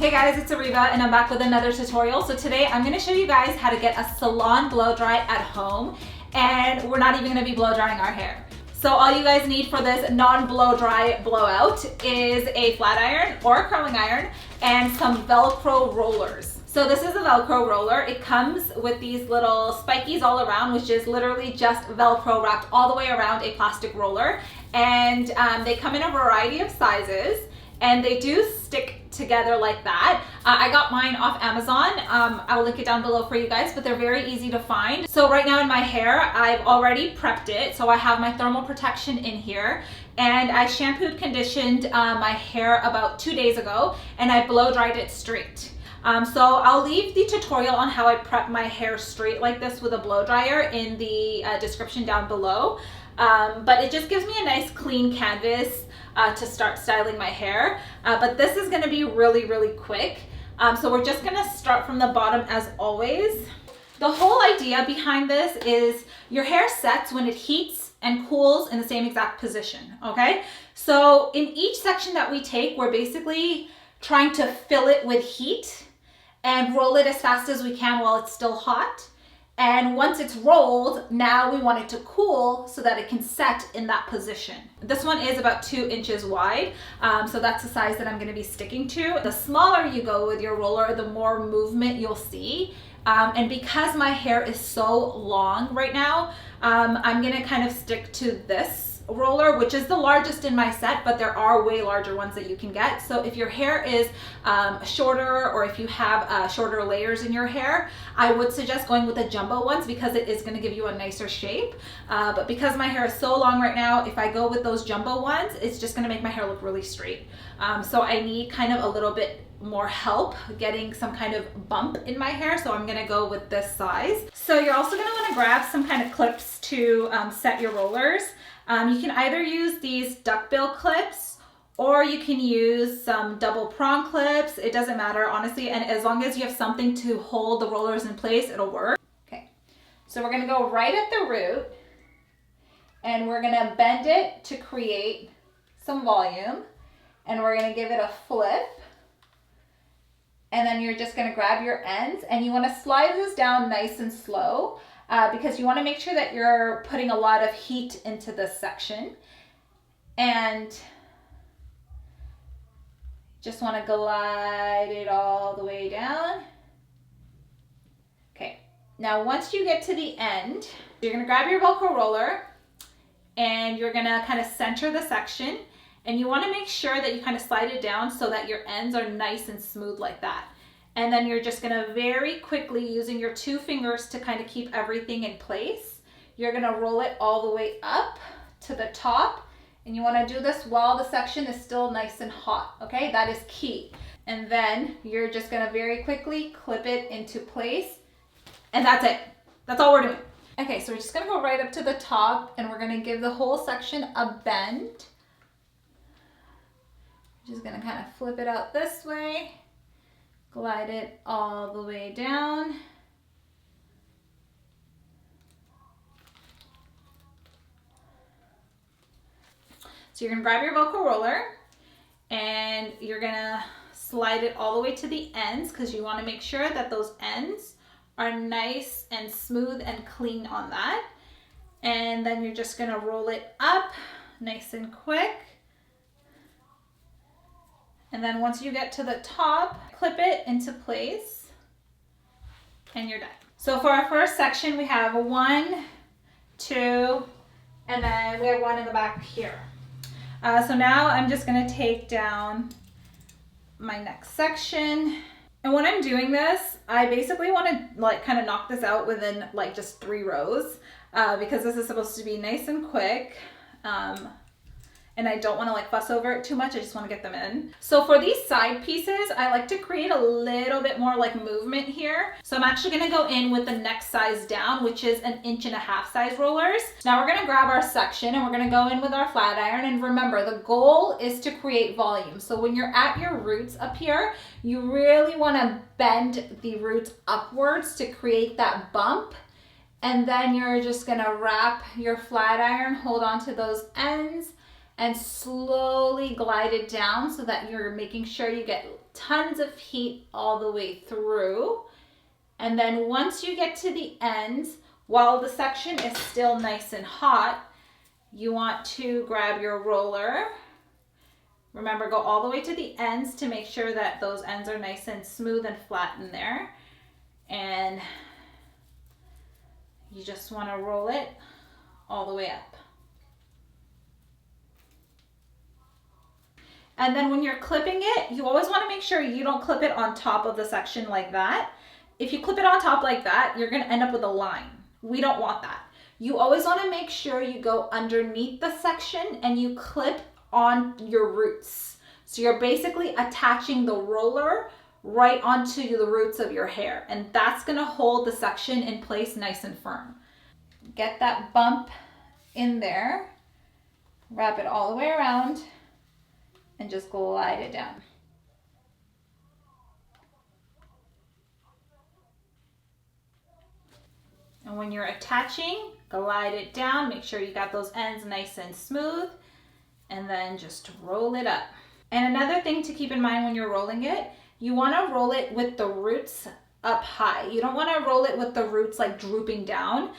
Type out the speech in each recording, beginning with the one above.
Hey guys, it's Ariba and I'm back with another tutorial. So today I'm going to show you guys how to get a salon blow dry at home, and we're not even going to be blow drying our hair. So all you guys need for this non-blow dry blowout is a flat iron or a curling iron and some Velcro rollers. So this is a Velcro roller. It comes with these little spikies all around, which is literally just Velcro wrapped all the way around a plastic roller. And they come in a variety of sizes. And they do stick together like that. I got mine off Amazon. I'll link it down below for you guys, but they're very easy to find. So right now in my hair, I've already prepped it. So I have my thermal protection in here, and I shampooed, conditioned my hair about 2 days ago, and I blow dried it straight. So I'll leave the tutorial on how I prep my hair straight like this with a blow dryer in the description down below. But it just gives me a nice clean canvas to start styling my hair. But this is gonna be really, really quick. So we're just gonna start from the bottom as always. The whole idea behind this is your hair sets when it heats and cools in the same exact position, okay? So in each section that we take, we're basically trying to fill it with heat and roll it as fast as we can while it's still hot. And once it's rolled, now we want it to cool so that it can set in that position. This one is about 2 inches wide, so that's the size that I'm gonna be sticking to. The smaller you go with your roller, the more movement you'll see. And because my hair is so long right now, I'm gonna kind of stick to this roller, which is the largest in my set, but there are way larger ones that you can get. So if your hair is shorter, or if you have shorter layers in your hair, I would suggest going with the jumbo ones because it is going to give you a nicer shape. But because my hair is so long right now, if I go with those jumbo ones, it's just going to make my hair look really straight. So I need kind of a little bit more help getting some kind of bump in my hair, so I'm gonna go with this size. So you're also gonna wanna grab some kind of clips to set your rollers. You can either use these duckbill clips, or you can use some double prong clips. It doesn't matter, honestly, and as long as you have something to hold the rollers in place, it'll work. Okay, so we're gonna go right at the root, and we're gonna bend it to create some volume, and we're gonna give it a flip. And then you're just gonna grab your ends, and you wanna slide this down nice and slow because you wanna make sure that you're putting a lot of heat into this section. And just wanna glide it all the way down. Okay, now once you get to the end, you're gonna grab your Velcro roller, and you're gonna kind of center the section. And you wanna make sure that you kind of slide it down so that your ends are nice and smooth like that. And then you're just gonna very quickly, using your 2 fingers to kind of keep everything in place, you're gonna roll it all the way up to the top. And you wanna do this while the section is still nice and hot, okay? That is key. And then you're just gonna very quickly clip it into place. And that's it. That's all we're doing. Okay, so we're just gonna go right up to the top, and we're gonna give the whole section a bend. Just gonna kind of flip it out this way, glide it all the way down. So you're gonna grab your Velcro roller, and you're gonna slide it all the way to the ends because you wanna make sure that those ends are nice and smooth and clean on that. And then you're just gonna roll it up nice and quick. And then once you get to the top, clip it into place, and you're done. So for our first section, we have 1, 2, and then we have 1 in the back here. So now I'm just gonna take down my next section. And when I'm doing this, I basically wanna like kind of knock this out within like just 3 rows because this is supposed to be nice and quick. And I don't want to like fuss over it too much. I just want to get them in. So for these side pieces, I like to create a little bit more like movement here. So I'm actually going to go in with the next size down, which is 1.5 inch size rollers. Now we're going to grab our section, and we're going to go in with our flat iron. And remember, the goal is to create volume. So when you're at your roots up here, you really want to bend the roots upwards to create that bump. And then you're just going to wrap your flat iron, hold on to those ends, and slowly glide it down so that you're making sure you get tons of heat all the way through. And then once you get to the ends, while the section is still nice and hot, you want to grab your roller. Remember, go all the way to the ends to make sure that those ends are nice and smooth and flat in there. And you just want to roll it all the way up. And then when you're clipping it, you always want to make sure you don't clip it on top of the section like that. If you clip it on top like that, you're going to end up with a line. We don't want that. You always want to make sure you go underneath the section and you clip on your roots. So you're basically attaching the roller right onto the roots of your hair, and that's going to hold the section in place nice and firm. Get that bump in there, wrap it all the way around, and just glide it down. And when you're attaching, glide it down, make sure you got those ends nice and smooth, and then just roll it up. And another thing to keep in mind when you're rolling it, you want to roll it with the roots up high. You don't want to roll it with the roots like drooping down.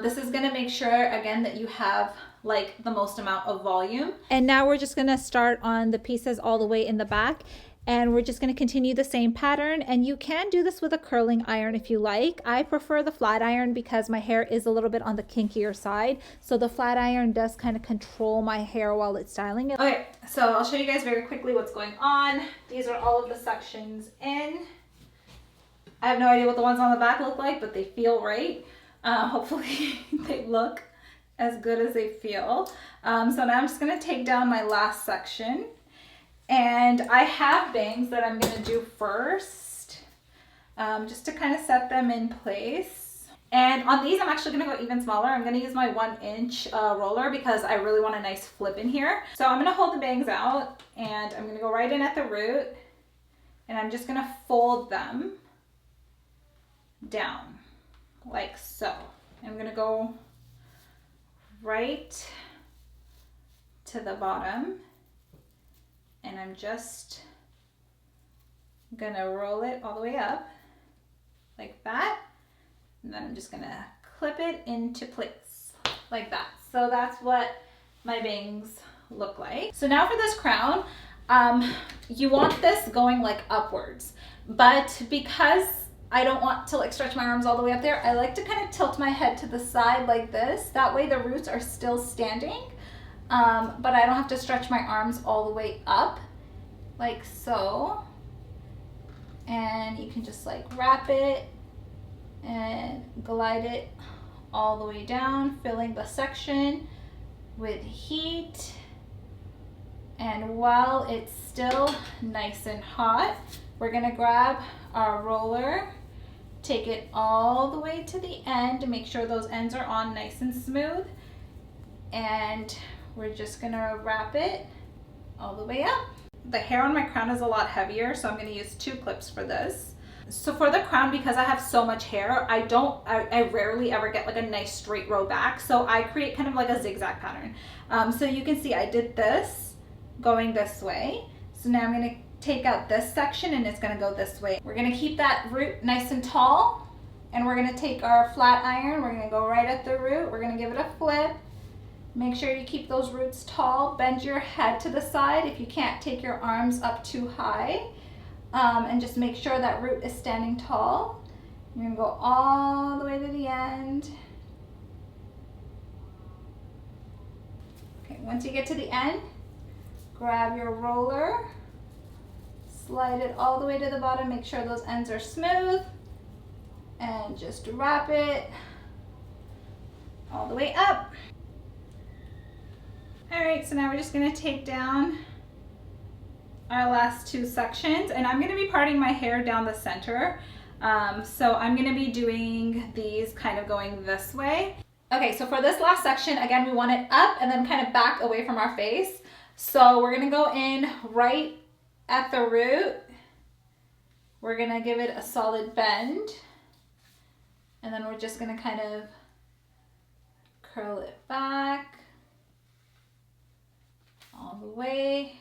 This is going to make sure, again, that you have like the most amount of volume. And now we're just going to start on the pieces all the way in the back. And we're just going to continue the same pattern, and you can do this with a curling iron if you like. I prefer the flat iron because my hair is a little bit on the kinkier side, so the flat iron does kind of control my hair while it's styling it. Okay, so I'll show you guys very quickly what's going on. These are all of the sections in. I have no idea what the ones on the back look like, but they feel right. Hopefully they look as good as they feel. So now I'm just going to take down my last section. And I have bangs that I'm going to do first, just to kind of set them in place. And on these, I'm actually going to go even smaller. I'm going to use my 1-inch roller because I really want a nice flip in here. So I'm going to hold the bangs out, and I'm going to go right in at the root, and I'm just going to fold them down like so. I'm going to go right to the bottom. And I'm just gonna roll it all the way up like that. And then I'm just gonna clip it into place like that. So that's what my bangs look like. So now for this crown, you want this going like upwards, but because I don't want to like stretch my arms all the way up there, I like to kind of tilt my head to the side like this. That way the roots are still standing. But I don't have to stretch my arms all the way up like so. And you can just like wrap it and glide it all the way down, filling the section with heat. And while it's still nice and hot, we're gonna grab our roller, take it all the way to the end to make sure those ends are on nice and smooth. And we're just gonna wrap it all the way up. The hair on my crown is a lot heavier, so I'm gonna use 2 clips for this. So for the crown, because I have so much hair, I rarely ever get like a nice straight row back. So I create kind of like a zigzag pattern. So you can see I did this going this way. So now I'm gonna take out this section and it's gonna go this way. We're gonna keep that root nice and tall, and we're gonna take our flat iron, we're gonna go right at the root, we're gonna give it a flip. Make sure you keep those roots tall. Bend your head to the side. If you can't, take your arms up too high. And just make sure that root is standing tall. You're gonna go all the way to the end. Okay, once you get to the end, grab your roller, slide it all the way to the bottom, make sure those ends are smooth, and just wrap it all the way up. All right, so now we're just gonna take down our last 2 sections, and I'm gonna be parting my hair down the center. So I'm gonna be doing these kind of going this way. Okay, so for this last section, again, we want it up and then kind of back away from our face. So we're gonna go in right at the root. We're gonna give it a solid bend, and then we're just gonna kind of curl it back the way,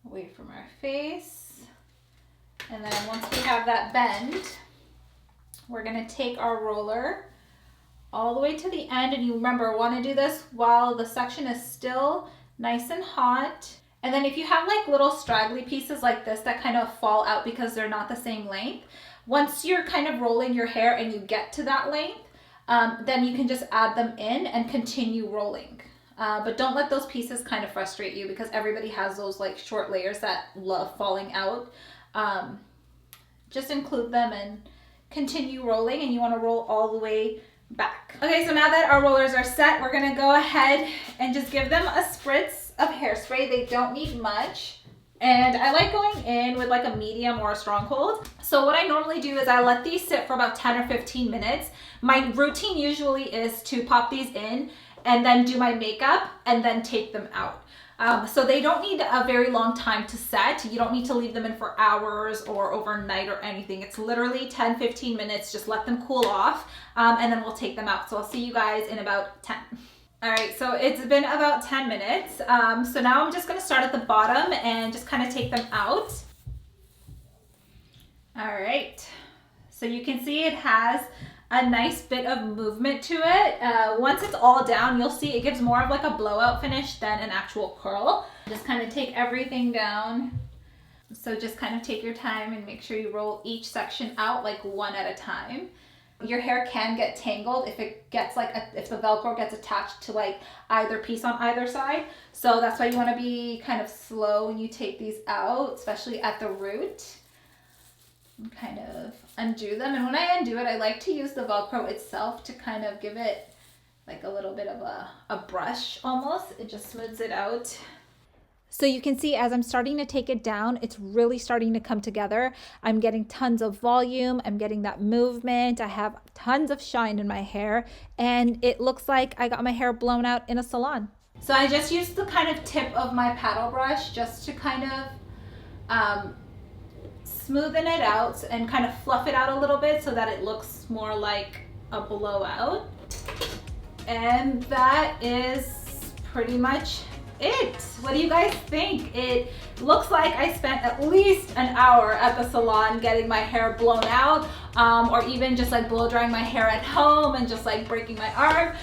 away from our face. And then once we have that bend, we're gonna take our roller all the way to the end. And you remember, want to do this while the section is still nice and hot. And then if you have like little straggly pieces like this that kind of fall out because they're not the same length, once you're kind of rolling your hair and you get to that length, then you can just add them in and continue rolling. But don't let those pieces kind of frustrate you, because everybody has those like short layers that love falling out. Just include them and continue rolling, and you want to roll all the way back. Okay, so now that our rollers are set, we're gonna go ahead and just give them a spritz of hairspray. They don't need much. And I like going in with like a medium or a strong hold. So what I normally do is I let these sit for about 10 or 15 minutes. My routine usually is to pop these in and then do my makeup and then take them out. So they don't need a very long time to set. You don't need to leave them in for hours or overnight or anything. It's literally 10-15 minutes. Just let them cool off, and then we'll take them out. So I'll see you guys in about 10. All right, so it's been about 10 minutes. So now I'm just gonna start at the bottom and just kind of take them out. All right, so you can see it has a nice bit of movement to it. Once it's all down, you'll see it gives more of like a blowout finish than an actual curl. Just kind of take everything down. So just kind of take your time and make sure you roll each section out like one at a time. Your hair can get tangled if it gets like, if the Velcro gets attached to like either piece on either side. So that's why you want to be kind of slow when you take these out, especially at the root. And kind of undo them. And when I undo it, I like to use the Velcro itself to kind of give it like a little bit of a brush almost. It just smooths it out. So you can see as I'm starting to take it down, it's really starting to come together. I'm getting tons of volume. I'm getting that movement. I have tons of shine in my hair, and it looks like I got my hair blown out in a salon. So I just used the kind of tip of my paddle brush just to kind of smoothen it out and kind of fluff it out a little bit so that it looks more like a blowout. And that is pretty much it. What do you guys think? It looks like I spent at least an hour at the salon getting my hair blown out, or even just like blow drying my hair at home and just like breaking my arm.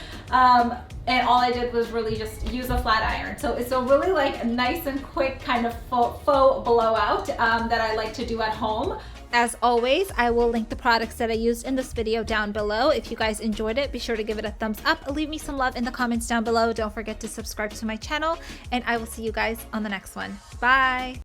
And all I did was really just use a flat iron. So it's a really like nice and quick kind of faux blowout that I like to do at home. As always, I will link the products that I used in this video down below. If you guys enjoyed it, be sure to give it a thumbs up. Leave me some love in the comments down below. Don't forget to subscribe to my channel, and I will see you guys on the next one. Bye.